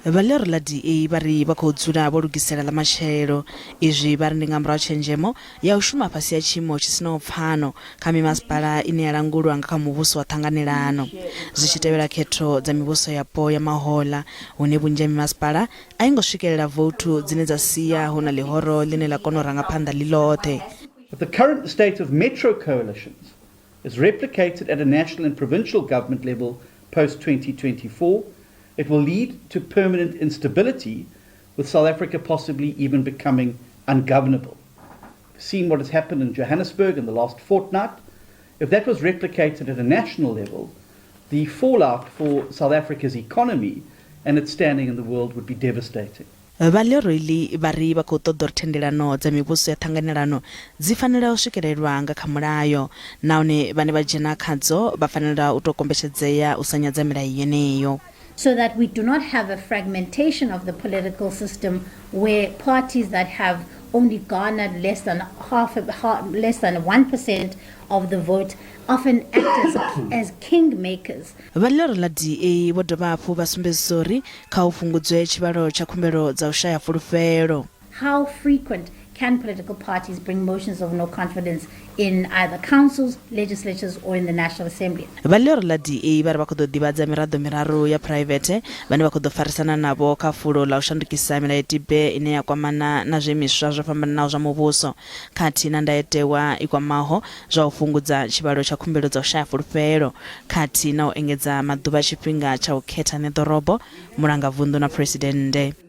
Liri la DA bari ba khou dzula vho lugisela la matshelo izwi bari ndi nga murahu tshenzhemo ya u shuma fhasi ya tshimo tshi sinaho pfano kha mimasipala ine ya langulwa nga kha muvhuso wa thanganelano zwi tshi tevhela khetho dza mivhuso yapo ya mahola hune vhunzhi ha mimasipala a i ngo swikelela vouthu dzine dza sia hu na Lihoro line la kona u ranga phanda ḽi. The current state of metro coalitions is replicated at a national and provincial government level post-2024. It will lead to permanent instability, with South Africa possibly even becoming ungovernable. We've seen what has happened in Johannesburg in the last fortnight. If that was replicated at a national level, the fallout for South Africa's economy and its standing in the world would be devastating. Liri bari ba khou ṱoḓa uri thandelano dza mivhuso ya thanganelano dzi fanela u swikelelwa nga kha mulayo nahone vhane vha dzhena khadzo vha fanela u tou kombetshedzea u sa nyadza milayo yeneyo. So that we do not have a fragmentation of the political system where parties that have only garnered less than 1% of the vote often act as kingmakers. Liri la DA vho dovha hafhu vha sumbedzisa uri kha u fhungudzwe tshivhalo tsha khumbelo dza u shaya fulufhelo. How frequent can political parties bring motions of no confidence in either councils, legislatures, or in the National Assembly? Liri la DA bari vha khou ḓo ḓivhadza miraḓo miraru ya private vhane vha khou ḓo farisana navho kha fulo la u shandukisa milayo tibe ine ya kwamana na zwiimiswa zwo fhambanaho zwa muvhuso khathihi na ndayotewa i kwamaho zwa u fhungudza tshivhalo tsha khumbelo dza u shaya fulufhelo khathihi na u engedza maḓuvha a tshifhinga tsha u khetha ḓorobo mulanga vunḓu na presidennde.